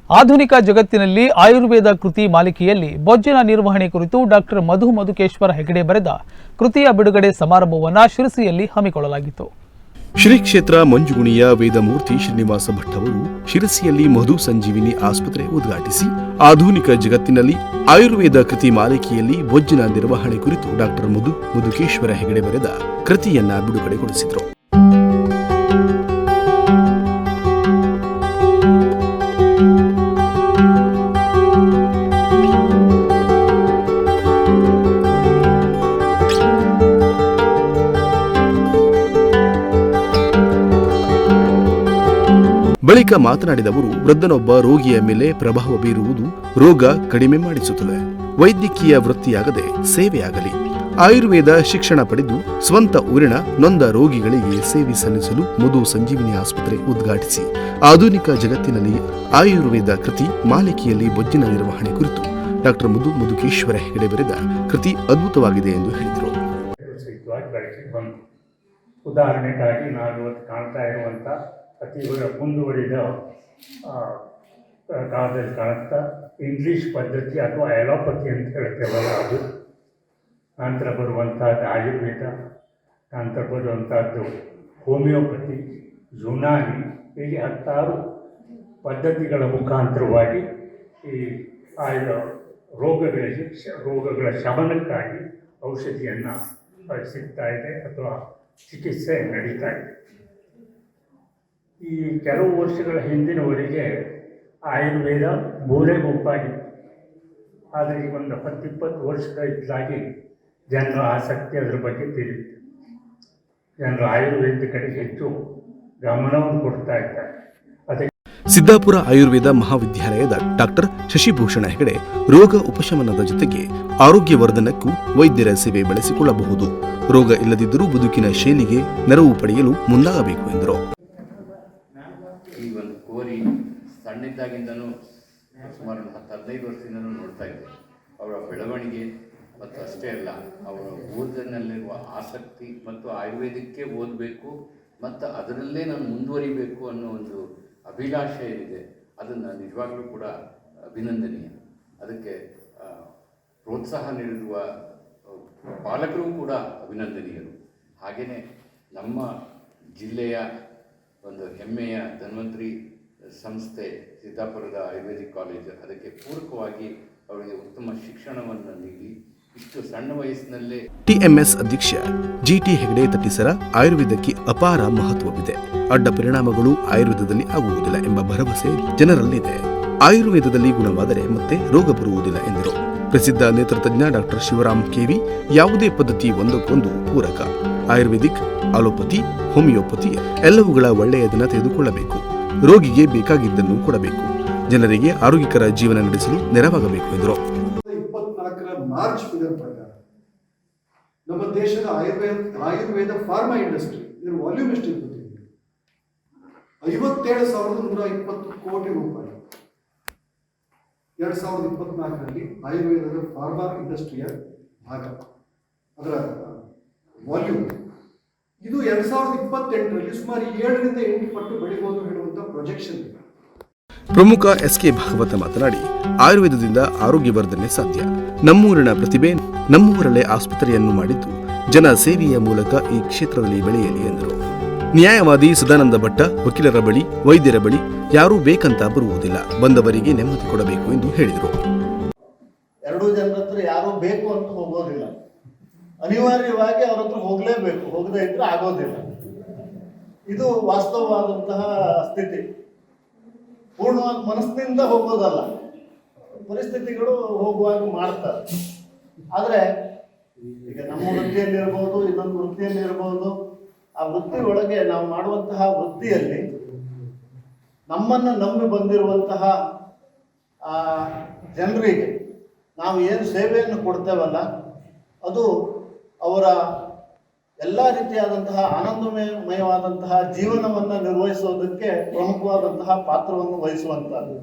ಆಧುನಿಕ ಜಗತ್ತಿನಲ್ಲಿ ಆಯುರ್ವೇದ ಕೃತಿ ಮಾಲಿಕೆಯಲ್ಲಿ ಬೊಜ್ಜಿನ ನಿರ್ವಹಣೆ ಕುರಿತು ಡಾಕ್ಟರ್ ಮಧುಕೇಶ್ವರ ಹೆಗಡೆ ಬರೆದ ಕೃತಿಯ ಬಿಡುಗಡೆ ಸಮಾರಂಭವನ್ನು ಶಿರಸಿಯಲ್ಲಿ ಹಮ್ಮಿಕೊಳ್ಳಲಾಗಿತ್ತು. ಶ್ರೀ ಕ್ಷೇತ್ರ ಮಂಜುಗುಣಿಯ ವೇದಮೂರ್ತಿ ಶ್ರೀನಿವಾಸ ಭಟ್ ಅವರು ಶಿರಸಿಯಲ್ಲಿ ಮಧು ಸಂಜೀವಿನಿ ಆಸ್ಪತ್ರೆ ಉದ್ಘಾಟಿಸಿ ಆಧುನಿಕ ಜಗತ್ತಿನಲ್ಲಿ ಆಯುರ್ವೇದ ಕೃತಿ ಮಾಲಿಕೆಯಲ್ಲಿ ಬೊಜ್ಜಿನ ನಿರ್ವಹಣೆ ಕುರಿತು ಡಾಕ್ಟರ್ ಮಧುಕೇಶ್ವರ ಹೆಗಡೆ ಬರೆದ ಕೃತಿಯನ್ನ ಬಿಡುಗಡೆಗೊಳಿಸಿದರು. ಬಳಿಕ ಮಾತನಾಡಿದವರು, ವೃದ್ಧನೊಬ್ಬ ರೋಗಿಯ ಮೇಲೆ ಪ್ರಭಾವ ಬೀರುವುದು ರೋಗ ಕಡಿಮೆ ಮಾಡಿಸುತ್ತದೆ. ವೈದ್ಯಕೀಯ ವೃತ್ತಿಯಾಗದೆ ಸೇವೆಯಾಗಲಿ. ಆಯುರ್ವೇದ ಶಿಕ್ಷಣ ಪಡೆದು ಸ್ವಂತ ಊರಿನ ನೊಂದ ರೋಗಿಗಳಿಗೆ ಸೇವೆ ಸಲ್ಲಿಸಲು ಮಧು ಸಂಜೀವಿನಿ ಆಸ್ಪತ್ರೆ ಉದ್ಘಾಟಿಸಿ ಆಧುನಿಕ ಜಗತ್ತಿನಲ್ಲಿ ಆಯುರ್ವೇದ ಕೃತಿ ಮಾಲಿಕೆಯಲ್ಲಿ ಬೊಜ್ಜಿನ ನಿರ್ವಹಣೆ ಕುರಿತು ಡಾಕ್ಟರ್ ಮಧುಕೇಶ್ವರ ಹೆಗಡೆ ಬರೆದ ಕೃತಿ ಅದ್ಭುತವಾಗಿದೆ ಎಂದು ಹೇಳಿದರು. ಉದಾಹರಣೆಗಾಗಿ ನಾವು ಕಾಣ್ತಾ ಇರುವಂಥ ಅತಿ ಮುಂದುವರಿದ ಕಾಲದಲ್ಲಿ ಕಾಣುತ್ತಾ ಇಂಗ್ಲೀಷ್ ಪದ್ಧತಿ ಅಥವಾ ಎಲೋಪತಿ ಅಂತ ಹೇಳ್ತೇವಲ್ಲ ಅದು, ನಂತರ ಬರುವಂಥದ್ದು ಆಯುರ್ವೇದ, ನಂತರ ಬರುವಂಥದ್ದು ಹೋಮಿಯೋಪತಿ, ಯುನಾನಿ, ಹೀಗೆ 10 ಪದ್ಧತಿಗಳ ಮುಖಾಂತರವಾಗಿ ಈ ರೋಗಗಳ ಶಮನಕ್ಕಾಗಿ ಔಷಧಿಯನ್ನು ಸಿಗ್ತಾ ಇದೆ ಅಥವಾ ಚಿಕಿತ್ಸೆ ನಡೀತಾ ಇದೆ. ಈ ಕೆಲವು ವರ್ಷಗಳ ಹಿಂದಿನವರೆಗೆ ಆಯುರ್ವೇದ ಮೂಲೆ ಗುಂಪಾಗಿತ್ತು. ಆದರೆ ಈಗ ಒಂದು 10-20 ವರ್ಷದ ಇದ್ದಾಗಿ ಜನರ ಆಸಕ್ತಿ ಅದರ ಬಗ್ಗೆ ತಿಳಿಯುತ್ತೆ. ಜನರು ಆಯುರ್ವೇದ ಕಡೆ ಹೆಚ್ಚು ಗಮನವನ್ನು ಕೊಡ್ತಾ ಇದ್ದಾರೆ. ಅದಕ್ಕೆ ಸಿದ್ದಾಪುರ ಆಯುರ್ವೇದ ಮಹಾವಿದ್ಯಾಲಯದ ಡಾಕ್ಟರ್ ಶಶಿಭೂಷಣ ಹೆಗಡೆ ರೋಗ ಉಪಶಮನದ ಜೊತೆಗೆ ಆರೋಗ್ಯವರ್ಧನಕ್ಕೂ ವೈದ್ಯರ ಸೇವೆ ಬಳಸಿಕೊಳ್ಳಬಹುದು. ರೋಗ ಇಲ್ಲದಿದ್ದರೂ ಬದುಕಿನ ಶೈಲಿಗೆ ನೆರವು ಪಡೆಯಲು ಮುಂದಾಗಬೇಕು ಎಂದರು. ಈ ಒಂದು ಕೋರಿ ಸಣ್ಣಿದ್ದಾಗಿಂದನೂ ಸುಮಾರು 10-15 ವರ್ಷದಿಂದನೂ ನೋಡ್ತಾ ಇದ್ದೆ. ಅವರ ಬೆಳವಣಿಗೆ ಮತ್ತು ಅಷ್ಟೇ ಅಲ್ಲ, ಅವರ ಓದಿನಲ್ಲಿರುವ ಆಸಕ್ತಿ ಮತ್ತು ಆಯುರ್ವೇದಕ್ಕೆ ಓದಬೇಕು ಮತ್ತು ಅದರಲ್ಲೇ ನಾನು ಮುಂದುವರಿಬೇಕು ಅನ್ನೋ ಒಂದು ಅಭಿಲಾಷೆ ಏನಿದೆ ಅದನ್ನು ನಿಜವಾಗ್ಲೂ ಕೂಡ ಅಭಿನಂದನೀಯ. ಅದಕ್ಕೆ ಪ್ರೋತ್ಸಾಹ ನೀಡಿರುವ ಪಾಲಕರು ಕೂಡ ಅಭಿನಂದನೀಯರು. ಹಾಗೆಯೇ ನಮ್ಮ ಜಿಲ್ಲೆಯ ಒಂದು ಹೆಮ್ಮೆಯ ಧನ್ವಂತರಿ ಸಂಸ್ಥೆ ಸಿದ್ದಾಪುರದ ಆಯುರ್ವೇದಿಕ್ ಕಾಲೇಜ್ ಅದಕ್ಕೆ ಪೂರಕವಾಗಿ ಅವರಿಗೆ ಉತ್ತಮ ಶಿಕ್ಷಣವನ್ನು ನೀಡಿ ಇಷ್ಟು ಸಣ್ಣ ವಯಸ್ಸಿನಲ್ಲೇ ಟಿಎಂಎಸ್ ಅಧ್ಯಕ್ಷ ಜಿಟಿ ಹೆಗಡೆ ತಟ್ಟಿಸರ ಆಯುರ್ವೇದಕ್ಕೆ ಅಪಾರ ಮಹತ್ವವಿದೆ. ಅಡ್ಡ ಪರಿಣಾಮಗಳು ಆಯುರ್ವೇದದಲ್ಲಿ ಆಗುವುದಿಲ್ಲ ಎಂಬ ಭರವಸೆ ಜನರಲ್ಲಿದೆ. ಆಯುರ್ವೇದದಲ್ಲಿ ಗುಣವಾದರೆ ಮತ್ತೆ ರೋಗ ಬರುವುದಿಲ್ಲ ಎಂದರು. ಪ್ರಸಿದ್ಧ ನೇತ್ರತಜ್ಞ ಡಾಕ್ಟರ್ ಶಿವರಾಮ್ ಕೆವಿ ಯಾವುದೇ ಪದ್ಧತಿ ಒಂದಕ್ಕೊಂದು ಪೂರಕ. ಆಯುರ್ವೇದಿಕ್, ಅಲೋಪತಿ, ಹೋಮಿಯೋಪತಿ ಎಲ್ಲವುಗಳ ಒಳ್ಳೆಯ ದಿನ ತೆಗೆದುಕೊಳ್ಳಬೇಕು. ರೋಗಿಗೆ ಬೇಕಾಗಿದ್ದನ್ನು ಕೊಡಬೇಕು. ಜನರಿಗೆ ಆರೋಗ್ಯಕರ ಜೀವನ ನಡೆಸಲು ನೆರವಾಗಬೇಕು ಎಂದರು. 24ರ ಮಾರ್ಚ್ ಫಿಗರ್ ಪ್ರಕಾರ ನಮ್ಮ ದೇಶದ ಆಯುರ್ವೇದ ಫಾರ್ಮಾ ಇಂಡಸ್ಟ್ರಿ ಇದರ ವಾಲ್ಯೂಮ್ ಎಷ್ಟು ಇರ್ತದೆ? 57,120 ಕೋಟಿ ರೂಪಾಯಿ 2024ರಲ್ಲಿ ಆಯುರ್ವೇದದ ಫಾರ್ಮಾ ಇಂಡಸ್ಟ್ರಿಯ ಭಾಗ, ಅದರ ವಾಲ್ಯೂಮ್. ಇದು 2028ರಲ್ಲಿ ಸುಮಾರು 7-8 ಪಟ್ಟು ಬೆಳೆಯಬಹುದು ಹೇಳುವಂಥ ಪ್ರೊಜೆಕ್ಷನ್ ಇದೆ. ಪ್ರಮುಖ ಎಸ್ಕೆ ಭಾಗವತ ಮಾತನಾಡಿ, ಆಯುರ್ವೇದದಿಂದ ಆರೋಗ್ಯವರ್ಧನೆ ಸಾಧ್ಯ. ನಮ್ಮೂರಿನ ಪ್ರತಿಭೆ ನಮ್ಮೂರಲ್ಲೇ ಆಸ್ಪತ್ರೆಯನ್ನು ಮಾಡಿದ್ದು ಜನ ಸೇವೆಯ ಮೂಲಕ ಈ ಕ್ಷೇತ್ರದಲ್ಲಿ ಬೆಳೆಯಲಿ ಎಂದರು. ನ್ಯಾಯವಾದಿ ಸದಾನಂದ ಭಟ್ಟ ವಕೀಲರ ಬಳಿ, ವೈದ್ಯರ ಬಳಿ ಯಾರೂ ಬೇಕಂತ ಬರುವುದಿಲ್ಲ, ಬಂದವರಿಗೆ ನೆಮ್ಮದಿ ಕೊಡಬೇಕು ಎಂದು ಹೇಳಿದರು. 2 ಜನರ ಹತ್ರ ಯಾರೂ ಬೇಕು ಅಂತ ಹೋಗೋದಿಲ್ಲ, ಅನಿವಾರ್ಯವಾಗಿ ಅವ್ರ ಹತ್ರ ಹೋಗಲೇಬೇಕು, ಹೋಗದೇ ಇದ್ರೆ ಆಗೋದಿಲ್ಲ. ಇದು ವಾಸ್ತವವಾದಂತಹ ಸ್ಥಿತಿ. ಪೂರ್ಣವಾದ ಮನಸ್ಸಿನಿಂದ ಹೋಗೋದಲ್ಲ, ಪರಿಸ್ಥಿತಿಗಳು ಹೋಗುವಾಗ ಮಾಡ್ತಾರೆ. ಆದರೆ ಈಗ ನಮ್ಮ ವೃತ್ತಿಯಲ್ಲಿರ್ಬೋದು, ಇನ್ನೊಂದು ವೃತ್ತಿಯಲ್ಲಿರ್ಬೋದು, ಆ ವೃತ್ತಿ ಒಳಗೆ ನಾವು ಮಾಡುವಂತಹ ವೃತ್ತಿಯಲ್ಲಿ ನಮ್ಮನ್ನು ನಂಬಿ ಬಂದಿರುವಂತಹ ಜನರಿಗೆ ನಾವು ಏನು ಸೇವೆಯನ್ನು ಕೊಡ್ತೇವಲ್ಲ, ಅದು ಅವರ ಎಲ್ಲ ರೀತಿಯಾದಂತಹ ಆನಂದಮಯವಾದಂತಹ ಜೀವನವನ್ನು ನಿರ್ವಹಿಸುವುದಕ್ಕೆ ಪ್ರಮುಖವಾದಂತಹ ಪಾತ್ರವನ್ನು ವಹಿಸುವಂತಹದ್ದು.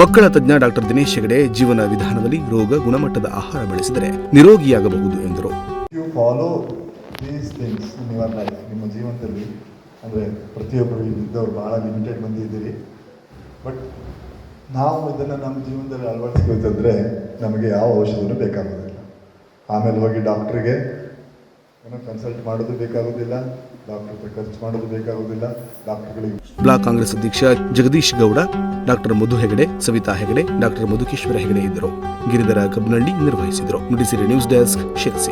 ಮಕ್ಕಳ ತಜ್ಞ ಡಾಕ್ಟರ್ ದಿನೇಶ್ ಹೆಗಡೆ ಜೀವನ ವಿಧಾನದಲ್ಲಿ ರೋಗ ಗುಣಮಟ್ಟದ ಆಹಾರ ಬೆಳೆಸಿದರೆ ನಿರೋಗಿಯಾಗಬಹುದು ಎಂದರು. ನಿಮ್ಮ ಜೀವನದಲ್ಲಿ ಅಂದರೆ ಪ್ರತಿಯೊಬ್ಬರು ಇದ್ದವರು ಬಹಳ ಲಿಮಿಟೆಡ್ ಮಂದಿ ಇದ್ದೀರಿ. ಬಟ್ ನಾವು ಇದನ್ನು ನಮ್ಮ ಜೀವನದಲ್ಲಿ ಅಳವಡಿಸ್ಬೇಕಂದ್ರೆ ನಮಗೆ ಯಾವ ಔಷಧನೂ ಬೇಕಾಗೋದಿಲ್ಲ. ಆಮೇಲೆ ಹೋಗಿ ಡಾಕ್ಟ್ರಿಗೆ ಏನೋ ಕನ್ಸಲ್ಟ್ ಮಾಡೋದು ಬೇಕಾಗೋದಿಲ್ಲ, ಡಾಕ್ಟರ್ ಹತ್ರ ಖರ್ಚು ಮಾಡೋದು ಬೇಕಾಗೋದಿಲ್ಲ. ಡಾಕ್ಟರ್ಗಳಿಗೆ ಬ್ಲಾಕ್ ಕಾಂಗ್ರೆಸ್ ಅಧ್ಯಕ್ಷ ಜಗದೀಶ್ ಗೌಡ, ಡಾಕ್ಟರ್ ಮಧು ಹೆಗಡೆ, ಸವಿತಾ ಹೆಗಡೆ, ಡಾಕ್ಟರ್ ಮಧುಕೇಶ್ವರ ಹೆಗಡೆ ಇದ್ದರು. ಗಿರಿಧರ ಕಬ್ನಳ್ಳಿ ನಿರ್ವಹಿಸಿದರು. Nudisiri news desk, Sirsi.